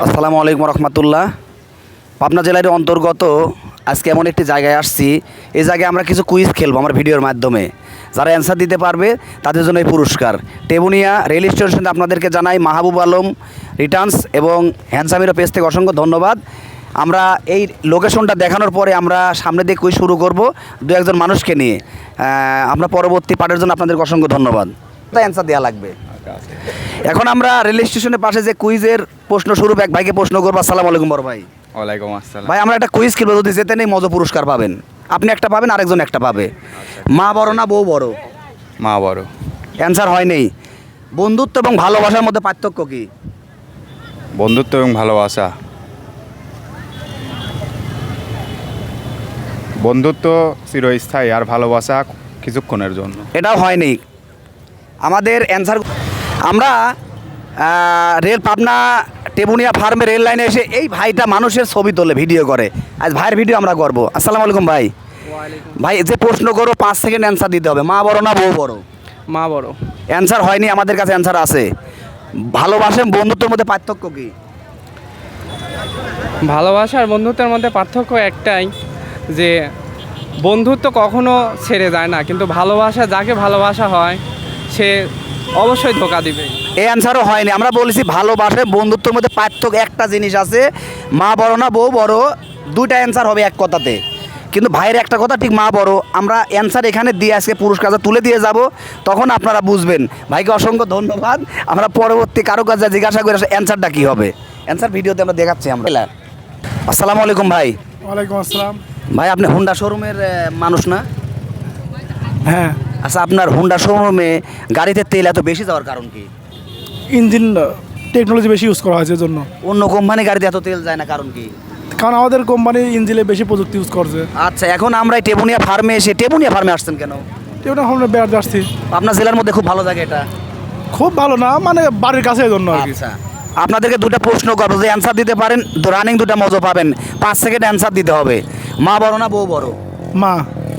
আসসালামু আলাইকুম রহমতুল্লাহ। পাবনা জেলার অন্তর্গত আজকে এমন একটি জায়গায় আসছি। এই জায়গায় আমরা কিছু কুইজ খেলবো আমার ভিডিওর মাধ্যমে। যারা অ্যান্সার দিতে পারবে তাদের জন্য এই পুরস্কার। টেবুনিয়া রেল স্টেশন আপনাদেরকে জানাই মাহবুব আলম রিটার্নস এবং হ্যান্ডসামিরো পেজ থেকে অসংখ্য ধন্যবাদ। আমরা এই লোকেশনটা দেখানোর পরে আমরা সামনে দিয়ে কুইজ শুরু করব দু একজন মানুষকে নিয়ে। আমরা পরবর্তী পার্টের জন্য আপনাদেরকে অসংখ্য ধন্যবাদ। অ্যান্সার দেওয়া লাগবে। এখন আমরা রেল স্টেশনের পাশে যে কুইজের প্রশ্ন শুরু এক ভাইকে প্রশ্ন করবো। আসসালামু আলাইকুম বড় ভাই। ওয়ালাইকুম আসসালাম। ভাই আমরা একটা কুইজ খেলবো, যদি যেতে নেই মজা পুরস্কার পাবেন। আপনি একটা পাবেন, আরেকজন একটা পাবে। মা বড় না বউ বড়? মা বড়। অ্যান্সার হয় নেই। বন্ধুত্ব এবং ভালোবাসার মধ্যে পার্থক্য কি? বন্ধুত্ব এবং ভালোবাসা, বন্ধুত্ব চিরস্থায়ী আর ভালোবাসা কিছুক্ষণের জন্য। এটাও হয়নি। আমাদের অ্যান্সার আমরা রেল পাবনা টেবুনিয়া ফার্মে রেল লাইনে এসে এই ভাইটা মানুষের ছবি তোলে, ভিডিও করে। আজ ভাইয়ের ভিডিও আমরা করবো। আসসালামু আলাইকুম ভাই। ভাই যে প্রশ্ন করো 5 সেকেন্ড অ্যান্সার দিতে হবে। মা বড় না বউ বড়? মা বড়। অ্যান্সার হয়নি, আমাদের কাছে অ্যান্সার আছে। ভালোবাসা বন্ধুত্বের মধ্যে পার্থক্য কি? ভালোবাসা আর বন্ধুত্বের মধ্যে পার্থক্য একটাই, যে বন্ধুত্ব কখনো ছেড়ে যায় না, কিন্তু ভালোবাসা, যাকে ভালোবাসা হয় সে অবশ্যই ধোকা দিবে। এই অ্যান্সারও হয়নি। আমরা বলেছি ভালোবাসা বন্ধুত্বের মধ্যে পার্থক্য একটা জিনিস আছে, মা বড় না বউ বড়। দুইটা অ্যান্সার হবে এক কথাতে, কিন্তু ভাইয়ের একটা কথা ঠিক মা বড়। আমরা অ্যান্সার এখানে দিয়ে আজকে পুরস্কারটা তুলে দিয়ে যাব, তখন আপনারা বুঝবেন। ভাইকে অসংখ্য ধন্যবাদ। আমরা পরবর্তী কারো কাছে জিজ্ঞাসা করে অ্যান্সারটা কী হবে। অ্যান্সার ভিডিওতে আমরা দেখাচ্ছি আমরা। আসসালামু আলাইকুম ভাই। ওয়ালাইকুম আসসালাম। ভাই আপনি হুন্ডা শোরুমের মানুষ না? হ্যাঁ, আচ্ছা, আপনার হুন্ডা শোরুমে গাড়িতে তেল এত বেশি যাওয়ার কারণ কি? ইঞ্জিন টেকনোলজি বেশি ইউজ করা হয়েছে এর জন্য। অন্য কোম্পানি গাড়িতে এত তেল যায় না, কারণ কি? কারণ আমাদের কোম্পানি ইঞ্জিনে বেশি প্রযুক্তি ইউজ করছে। আচ্ছা, এখন আমরা এই টেবুনিয়া ফার্মে এসে, টেবুনিয়া ফার্মে আসছেন কেন? এটা আমরা বেড়াতে আসছি। আপনার জেলার মধ্যে খুব ভালো জায়গা এটা। খুব ভালো না, মানে বাড়ির কাছে এই জন্য আর কি। আচ্ছা, আপনাদেরকে দুটো প্রশ্ন করবো, যদি অ্যান্সার দিতে পারেন রানিং দুটো মজা পাবেন। 5 সেকেন্ড অ্যান্সার দিতে হবে। মা বড় না বউ বড়? মা।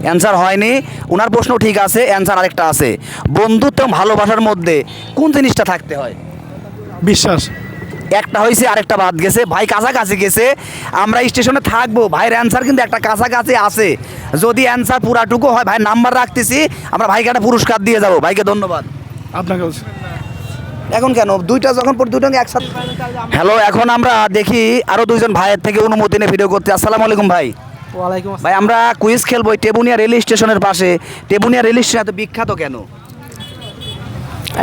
অ্যান্সার হয়নি। ওনার প্রশ্ন ঠিক আছে, অ্যান্সার আরেকটা আছে। বন্ধুত্ব এবং ভালোবাসার মধ্যে কোন জিনিসটা থাকতে হয়? বিশ্বাস। একটা হয়েছে, আরেকটা বাদ গেছে। ভাই কাছাকাছি গেছে। আমরা স্টেশনে থাকবো, ভাইয়ের অ্যান্সার কিন্তু একটা কাছাকাছি আছে। যদি অ্যান্সার পুরাটুকু হয়, ভাই নাম্বার রাখতেছি, আমরা ভাইকে একটা পুরস্কার দিয়ে যাবো। ভাইকে ধন্যবাদ। আপনাকে এখন কেন দুইটা যখন দুটো একসাথে? হ্যালো, এখন আমরা দেখি আরও দুইজন ভাইয়ের থেকে অনুমতি নিয়ে ভিডিও করতে। আসসালামু আলাইকুম ভাই। ওয়ালাইকুম ভাই আমরা কুইজ খেলবো টেবুনিয়া রেল স্টেশনের পাশে। টেবুনিয়া রেল স্টেশন এত বিখ্যাত কেন?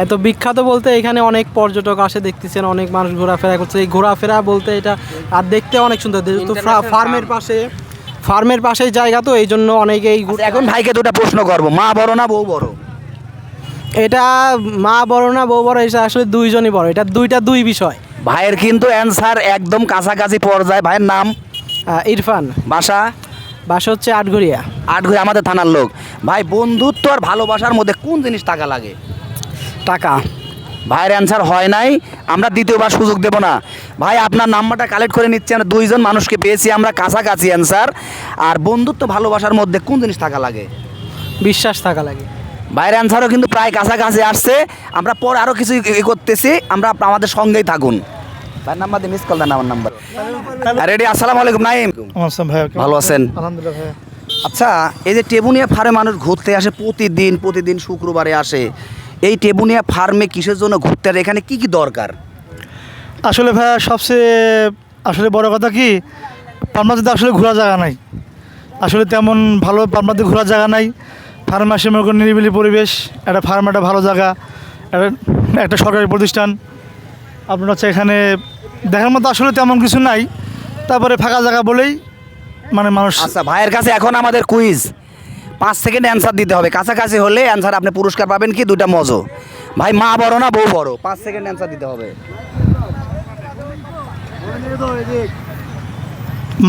এত বিখ্যাত বলতে এখানে অনেক পর্যটক আসে, দেখতেছেন অনেক মানুষ ঘোরাফেরা করছে। এই ঘোরাফেরা বলতে এটা আর দেখতে অনেক সুন্দর, যেহেতু ফার্মের পাশেই জায়গা, তো এই জন্য অনেকেই এখন ভাইকে দুটো প্রশ্ন করবো। মা বড় না বউ বড়? এটা মা বড় না বউ বড়, এটা আসলে দুইজনই বড়। এটা দুই বিষয়। ভাইয়ের কিন্তু অ্যান্সার একদম কাছাকাছি পর্যায়ে। ভাইয়ের নাম? ইরফান। বাসা? বাসা হচ্ছে আটঘরিয়া। আটঘরিয়া, আমাদের থানার লোক। ভাই বন্ধুত্ব আর ভালোবাসার মধ্যে কোন জিনিস টাকা লাগে? টাকা। ভাইয়ের অ্যান্সার হয় নাই, আমরা দ্বিতীয়বার সুযোগ দেব না। ভাই আপনার নাম্বারটা কালেক্ট করে নিচ্ছি। আমরা দুইজন মানুষকে পেয়েছি, আমরা কাছাকাছি অ্যান্সার। আর বন্ধুত্ব ভালোবাসার মধ্যে কোন জিনিস টাকা লাগে? বিশ্বাস থাকা লাগে। ভাইয়ের অ্যান্সারও কিন্তু প্রায় কাছাকাছি আসছে। আমরা পর আরও কিছু করতেছি, আমরা আমাদের সঙ্গেই থাকুন। ভাইয়ের নাম্বার দিয়ে মিস কল দেন আমার নাম্বার। রেডি? আসসালামু আলাইকুম নাইম। ভাই ভালো আছেন? আলহামদুলিল্লাহ ভাই। আচ্ছা, এই যে টেবুনিয়া ফার্মে মানুষ ঘুরতে আসে প্রতিদিন শুক্রবারে আসে, এই টেবুনিয়া ফার্মে কিসের জন্য ঘুরতে আসে? এখানে কি কি দরকার? আসলে ভাই সবচেয়ে বড় কথা কি, পাবনাতে তো আসলে ঘোরার জায়গা নাই। আসলে তেমন ভালো পাবনাতে ঘোরার জায়গা নাই। ফার্ম আসে মনে করেন নিরিবিলি পরিবেশ, একটা ফার্ম একটা ভালো জায়গা, একটা সরকারি প্রতিষ্ঠান। আপনার হচ্ছে এখানে দেখার মতো আসলে তেমন কিছু নাই, তারপরে ফাঁকা জায়গা বলেই মানে মানুষ। আচ্ছা, ভাইয়ের কাছে এখন আমাদের কুইজ। 5 সেকেন্ড অ্যান্সার দিতে হবে। কাছাকাছি হলে অ্যান্সার আপনি পুরস্কার পাবেন কি দুইটা মজো। ভাই মা বড় না বউ বড়? 5 সেকেন্ড অ্যান্সার দিতে হবে।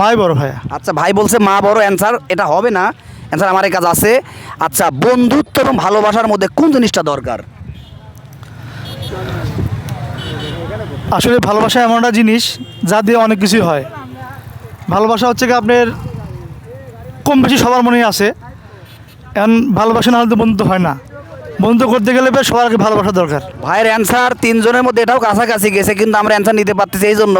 মাই বড় ভাইয়া। আচ্ছা, ভাই বলছে মা বড়, অ্যান্সার এটা হবে না। অ্যান্সার আমার কাছে আছে। আচ্ছা, বন্ধুত্ব এবং ভালোবাসার মধ্যে কোন জিনিসটা দরকার? আসলে ভালোবাসা এমন একটা জিনিস যা দিয়ে অনেক কিছুই হয়। ভালোবাসা হচ্ছে কি আপনার কম বেশি সবার মনেই আছে। এখন ভালোবাসা না হলে তো বন্ধুত্ব হয় না। বন্ধু করতে গেলে ভাই সবার আগে ভালোবাসা দরকার। ভাইয়ের অ্যান্সার তিনজনের মধ্যে এটাও কাছাকাছি গেছে, কিন্তু আমরা অ্যান্সার নিতে পারতেছি, এই জন্য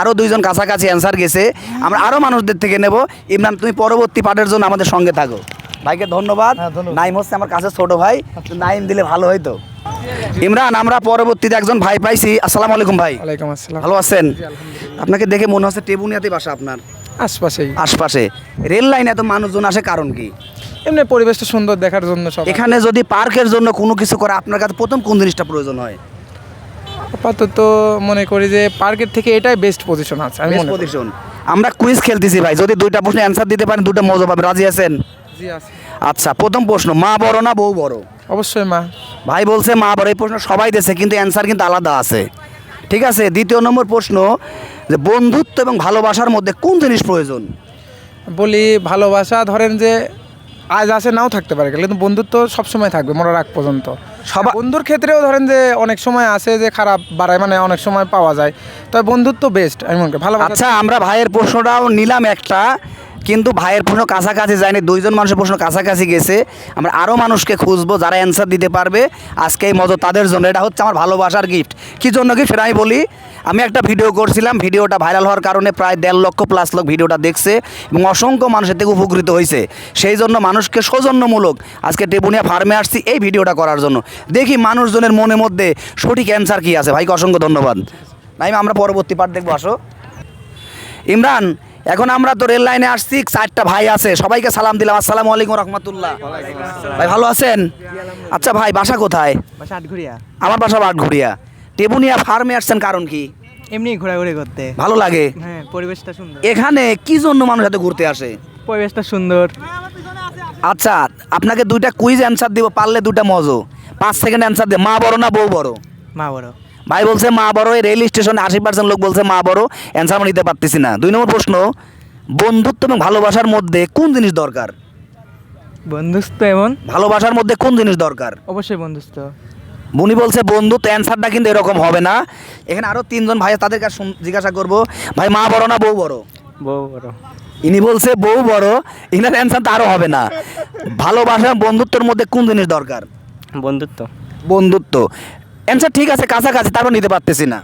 আরও দুইজন কাছাকাছি অ্যান্সার গেছে। আমরা আরও মানুষদের থেকে নেব। ইমরান, তুমি পরবর্তী পার্টের জন্য আমাদের সঙ্গে থাকো। ভাইকে ধন্যবাদ। হ্যাঁ, ধন্যবাদ। নাইম হচ্ছে আমার কাছে ছোট ভাই, নাইম দিলে ভালো হইতো। ইমরান, আমরা পরবর্তীতে একজন ভাই পাইছি। আসসালামু আলাইকুম ভাই। ওয়ালাইকুম আসসালাম। ভালো আছেন? আপনাকে দেখে মনে হচ্ছে টেবুনিয়াতে বাসা আপনার, আশপাশেই আশপাশে। রেল লাইনে এত মানুষজন আসে কারণ কি? এমনি পরিবেশটা সুন্দর দেখার জন্য সব। এখানে যদি পার্কের জন্য কোনো কিছু করে আপনার কাছে প্রথম কোন জিনিসটা প্রয়োজন হয়? আপাতত মনে করি যে পার্কের থেকে এটাই বেস্ট পজিশন আছে আমি Best মনে করি। position। আমরা কুইজ খেলতেছি ভাই, যদি দুইটা প্রশ্ন অ্যান্সার দিতে পারেন দুটো মজা পাবেন। রাজি আছেন? জি আছে। আচ্ছা, প্রথম প্রশ্ন, মা বড় না বউ বড়? অবশ্যই মা। ভাই বলছে মা বড়। এই প্রশ্ন সবাই দিয়েছে, কিন্তু অ্যান্সার কিন্তু আলাদা আছে। ঠিক আছে, দ্বিতীয় নম্বর প্রশ্ন, যে বন্ধুত্ব এবং ভালোবাসার মধ্যে কোন জিনিস প্রয়োজন? বলি ভালোবাসা ধরেন যে আজ আসে নাও থাকতে পারে, কিন্তু বন্ধুত্ব সবসময় থাকবে মরার আগ পর্যন্ত। সবা- বন্ধুর ক্ষেত্রেও ধরেন যে অনেক সময় আসে যে খারাপ বাড়ায়, মানে অনেক সময় পাওয়া যায়, তবে বন্ধুত্ব বেস্ট আমি মনে করি। ভালোবাসা আচ্ছা, আমরা ভাইয়ের প্রশ্নটাও নিলাম একটা, কিন্তু ভাইয়ের প্রশ্ন কাছাকাছি যায়নি, দুইজন মানুষের প্রশ্ন কাছাকাছি গেছে। আমরা আরও মানুষকে খুঁজবো যারা অ্যান্সার দিতে পারবে। আজকে এই মজা তাদের জন্য। এটা হচ্ছে আমার ভালোবাসার গিফট। কী জন্য গিফট সেটা আমি বলি। আমি একটা ভিডিও করছিলাম, ভিডিওটা ভাইরাল হওয়ার কারণে প্রায় 1.5 লক্ষ প্লাস লোক ভিডিওটা দেখছে এবং অসংখ্য মানুষের থেকে উপকৃত হয়েছে। সেই জন্য মানুষকে সৌজন্যমূলক আজকে টেবুনিয়া ফার্মে আসছি এই ভিডিওটা করার জন্য। দেখি মানুষজনের মনের মধ্যে সঠিক অ্যান্সার কী আছে। ভাইকে অসংখ্য ধন্যবাদ। নাইম, আমরা পরবর্তী পার্ট দেখবো, আসো। ইমরান, এখন আমরা তো রেল লাইনে আসছি, 4টা ভাই আছে, সবাইকে সালাম দিলাম। আসসালামু আলাইকুম রহমতুল্লাহ। ভাই ভালো আছেন? আচ্ছা ভাই, বাসা কোথায়? বাসা আটঘরিয়া। আমার বাসা বাটঘুরিয়া। টেবুনিয়া ফার্মে আসছেন কারণ কি? এমনি ঘোরাঘুরি করতে। ভালো লাগে? হ্যাঁ, পরিবেশটা সুন্দর। এখানে কি জন্য মানুষ এত ঘুরতে আসে? পরিবেশটা সুন্দর। আচ্ছা, আপনাকে দুইটা কুইজ অ্যান্সার দিব, পারলে দুটা মজো। 5 সেকেন্ড অ্যান্সার দিয়ে, মা বড় না বউ বড়? মা বড়। ভাই বলছে মা বড়। এই রেল স্টেশনে 80% লোক বলছে মা বড়। অ্যান্সার আমরা নিতে পারতেছি না। 2 নম্বর প্রশ্ন, বন্ধুত্ব এবং ভালোবাসার মধ্যে কোন জিনিস দরকার? বন্ধুত্ব এমন। ভালোবাসার মধ্যে কোন জিনিস দরকার? অবশ্যই বন্ধুত্ব। বুনি বলছে বন্ধুত্ব। অ্যান্সারটা কিন্তু এরকম হবে না। এখানে আরও 3জন ভাই, তাদের কাছে জিজ্ঞাসা করব, ভাই মা বড় না বউ বড়? বউ বড়। ইনি বলছে বউ বড়। ইনার অ্যান্সার তো আরও হবে না। ভালোবাসা বন্ধুত্বের মধ্যে কোন জিনিস দরকার? বন্ধুত্ব। বন্ধুত্ব। অ্যান্সার ঠিক আছে, কাছাকাছি, তারপর নিতে পারতেছি না।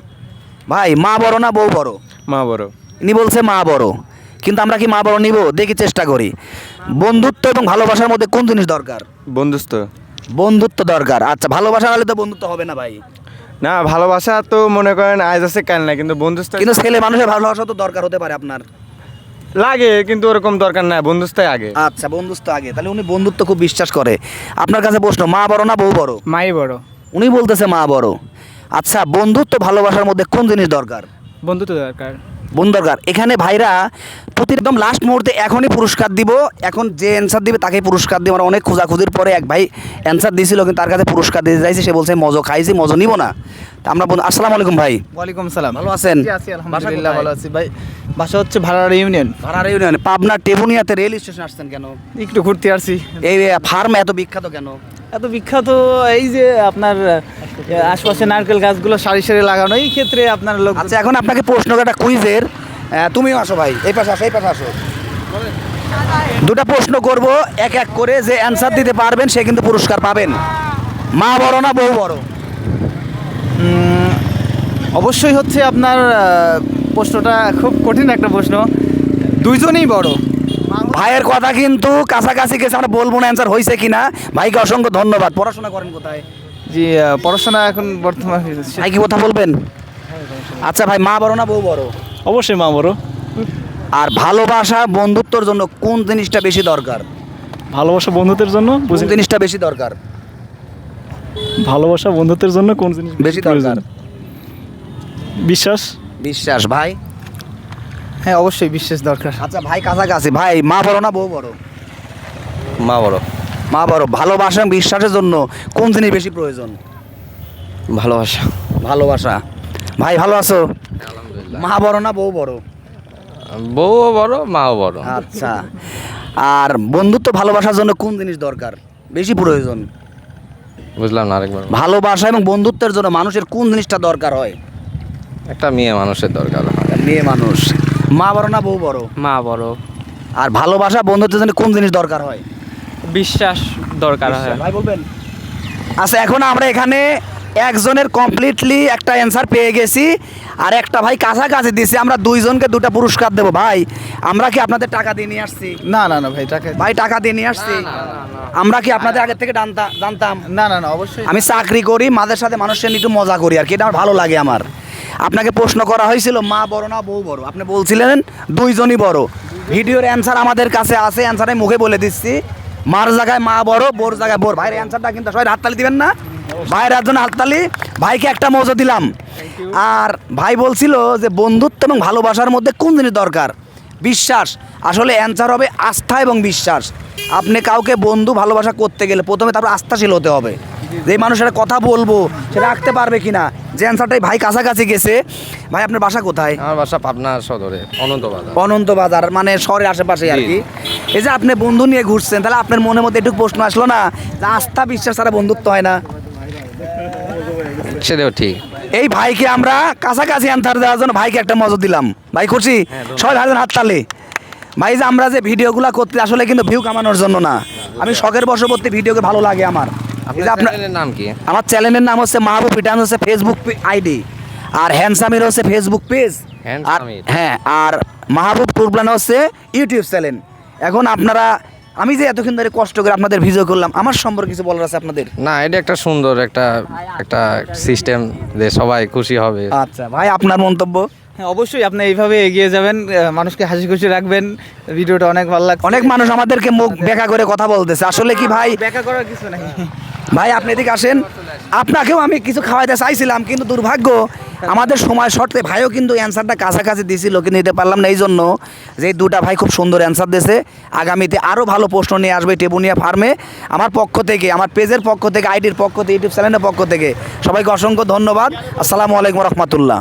ভাই মা বড় না বউ বড়? মা বড়। ইনি বলছে মা বড়, কিন্তু আমরা কি মা বড় নিব? দেখি, চেষ্টা করি। বন্ধুত্ব এবং ভালোবাসার মধ্যে কোন জিনিস দরকার? বন্ধুত্ব। বন্ধুত্ব দরকার। আচ্ছা, ভালোবাসা হলে তো বন্ধুত্ব হবে না ভাই। না, ভালোবাসা তো মনে করেন আজ আছে কাল না, কিন্তু বন্ধুত্ব কিন্তু ছেলে মানুষের ভালোবাসা তো দরকার হতে পারে আপনার। লাগে, কিন্তু ওরকম দরকার না, বন্ধুত্বই আগে। আচ্ছা, বন্ধুত্ব আগে। তাহলে উনি বন্ধুত্ব খুব বিশ্বাস করে। আপনার কাছে প্রশ্ন, মা বড় না বউ বড়? মাই বড়। উনি বলতেছে মা বড়। আচ্ছা, বন্ধুত্ব ভালোবাসার মধ্যে কোন জিনিস দরকার? বন্ধুত্ব দরকার। বন্ধু দরকার। এখানে ভাইরা প্রতি একদম লাস্ট মুহূর্তে এখনই পুরস্কার দিব। এখন যে অ্যান্সার দিবে তাকেই পুরস্কার দিব। আমরা অনেক খোঁজাখুঁজির পরে এক ভাই অ্যান্সার দিয়েছিল, কিন্তু তার কাছে পুরস্কার দিতে চাইছে। সে বলছে মজো খাইছি, মজো নিব না। তা আমরা আসসালামু আলাইকুম ভাই। ওয়ালাইকুম সালাম। ভালো আছেন? আলহামদুলিল্লাহ ভালো আছি ভাই। বাসা হচ্ছে ভাড়ার ইউনিয়ন। ভাড়ার ইউনিয়নে পাবনা টেবুনিয়াতে রেল স্টেশন আসছেন কেন? একটু ঘুরতে আসছি। এই ফার্ম এত বিখ্যাত কেন? এত বিখ্যাত এই যে আপনার আশপাশে নারকেল গাছগুলো সারি সারি লাগানো, এই ক্ষেত্রে আপনার লোক। আচ্ছা, এখন আপনাকে প্রশ্ন, একটা কুইজের। তুমিও আসো ভাই, এই পাশে আসো, এই পাশে আসো। দুটা প্রশ্ন করব এক এক করে, যে অ্যান্সার দিতে পারবেন সে কিন্তু পুরস্কার পাবেন। মা বড় না বউ বড়? অবশ্যই হচ্ছে আপনার প্রশ্নটা খুব কঠিন একটা প্রশ্ন। দুইজনই বড়। ভাইয়ের কথা কিন্তু কাছাকাছি গেছে, আমরা বলবো না অ্যান্সার হয়েছে কিনা। ভাইকে অসংখ্য ধন্যবাদ। পড়াশোনা করেন কোথায়? জি, পড়াশোনা এখন বর্তমানে ভাই কি কথা বলবেন? আচ্ছা ভাই, মা বড় না বউ বড়? অবশ্যই মা বড়। আর ভালোবাসা বন্ধুত্বর জন্য কোন জিনিসটা বেশি দরকার? ভালোবাসা বন্ধুত্বের জন্য কোন জিনিসটা বেশি দরকার? ভালোবাসা বন্ধুত্বের জন্য কোন জিনিস বেশি দরকার? বিশ্বাস। বিশ্বাস। ভাই? হ্যাঁ, অবশ্যই বিশ্বাস দরকার। আচ্ছা ভাই, কাছাকাছি। ভাই মা বড় না বউ বড়? মা বড়। মা বড়। ভালোবাসা এবং বিশ্বাসের জন্য কোন জিনিস বেশি প্রয়োজন? ভালোবাসা। ভালোবাসা। ভাই ভালো আছো? মা বড় না বউ বড়? বউও বড়, মাও বড়। আচ্ছা, আর বন্ধুত্ব ভালোবাসার জন্য কোন জিনিস দরকার বেশি প্রয়োজন? বুঝলাম না, আরেকবার। ভালোবাসা এবং বন্ধুত্বের জন্য মানুষের কোন জিনিসটা দরকার হয়? একটা মেয়ে মানুষের দরকার। মেয়ে মানুষ। মা বড় না বউ বড়? মা বড়। আর ভালোবাসা বন্ধুত্বের জন্য কোন জিনিস দরকার হয়? বিশ্বাস দরকার হয়। ভাই বলবেন? আচ্ছা এখন আমরা এখানে একজনের কমপ্লিটলি একটা অ্যান্সার পেয়ে গেছি, আর একটা ভাই কাছাকাছি দিছি। আমরা দুইজনকে দুটো পুরস্কার দেবো। ভাই আমরা কি আপনাদের টাকা দিয়ে নিয়ে আসছি? না না না ভাই, টাকা ভাই টাকা দিয়ে নিয়ে আসছি? আমরা কি আপনাদের আগের থেকে জানতাম? না না না, অবশ্যই আমি চাকরি করি, মাঝে সাথে মানুষের নিয়ে একটু মজা করি আর কি, এটা আমার ভালো লাগে আমার। আপনাকে প্রশ্ন করা হয়েছিল মা বড় না বউ বড়, আপনি বলছিলেন দুইজনই বড়। ভিডিওর অ্যান্সার আমাদের কাছে আছে, অ্যান্সার আমি মুখে বলে দিচ্ছি। মার জায়গায় মা বড়, বোর জায়গায় বোর। ভাইয়ের অ্যান্সারটা কিন্তু সবাই হাততালি দিবেন না? ভাইয়ের একজন হাততালি। ভাইকে একটা মজা দিলাম। আর ভাই বলছিল যে বন্ধুত্ব এবং ভালোবাসার মধ্যে কোন জিনিস দরকার? বিশ্বাস। আসলে অ্যান্সার হবে আস্থা এবং বিশ্বাস। আপনি কাউকে বন্ধু ভালোবাসা করতে গেলে প্রথমে তারপর আস্থাশীল হতে হবে, যে মানুষের কথা বলবো সেটা রাখতে পারবে কিনা। যে অ্যান্সারটাই ভাই কাছাকাছি গেছে। ভাই আপনার বাসা কোথায়? আমার বাসা পাবনা সদরে অনন্তবাজার। অনন্ত বাজার, মানে শহরের আশেপাশে আর কি। এই যে আপনি বন্ধু নিয়ে ঘুরছেন, তাহলে আপনার মনের মধ্যে একটু প্রশ্ন আসলো না যে আস্থা বিশ্বাস ছাড়া বন্ধুত্ব হয় না? সেটাও ঠিক। এই ভাইকে আমরা কাছাকাছি অ্যান্সার দেওয়ার জন্য ভাইকে একটা মজা দিলাম। ভাই খুশি? সবাই ভাইজন হাততালি। ভাই যে আমরা যে ভিডিওগুলো করতে আসলে কিন্তু ভিউ কামানোর জন্য না, আমি শখের বশবর্তী ভিডিওকে ভালো লাগে আমার। এই যে আপনার চ্যানেলের নাম কি? আমার চ্যানেলের নাম হচ্ছে মাহবুব রিটার্ন, হচ্ছে ফেসবুক আইডি, আর হ্যান্ডসামির হচ্ছে ফেসবুক পেজ, আর হ্যান্ডসামির। হ্যাঁ, আর মাহবুব টুরপ্লান হচ্ছে ইউটিউব চ্যানেল। এখন আপনারা, আমি যে এতক্ষণ ধরে কষ্ট করে আপনাদের ভিডিও করলাম, আমার সম্পর্কে কিছু বলার আছে আপনাদের? না, এটা একটা সুন্দর একটা সিস্টেম যে সবাই খুশি হবে। আচ্ছা ভাই, আপনার মন্তব্য? হ্যাঁ অবশ্যই, আপনি এইভাবে এগিয়ে যাবেন, মানুষকে হাসি খুশি রাখবেন। ভিডিওটা অনেক ভালো লাগছে। অনেক মানুষ আমাদেরকে মুখ বেঁকা করে কথা বলতেছে, আসলে কি ভাই? ব্যাখ্যা করার কিছু নাই। ভাই আপনি এদিকে আসেন। আপনাকেও আমি কিছু খাওয়াইতে চাইছিলাম, কিন্তু দুর্ভাগ্য আমাদের সময় শর্তে ভাইও কিন্তু অ্যান্সারটা কাছাকাছি দিছিল, কিন্তু নিতে পারলাম না। এই জন্য যে দুটা ভাই খুব সুন্দর অ্যান্সার দিয়েছে। আগামীতে আরও ভালো প্রশ্ন নিয়ে আসবে টেবুনিয়া ফার্মে। আমার পক্ষ থেকে, আমার পেজের পক্ষ থেকে, আইডির পক্ষ থেকে, ইউটিউব চ্যানেলের পক্ষ থেকে সবাইকে অসংখ্য ধন্যবাদ। আসসালামু আলাইকুম রহমতুল্লাহ।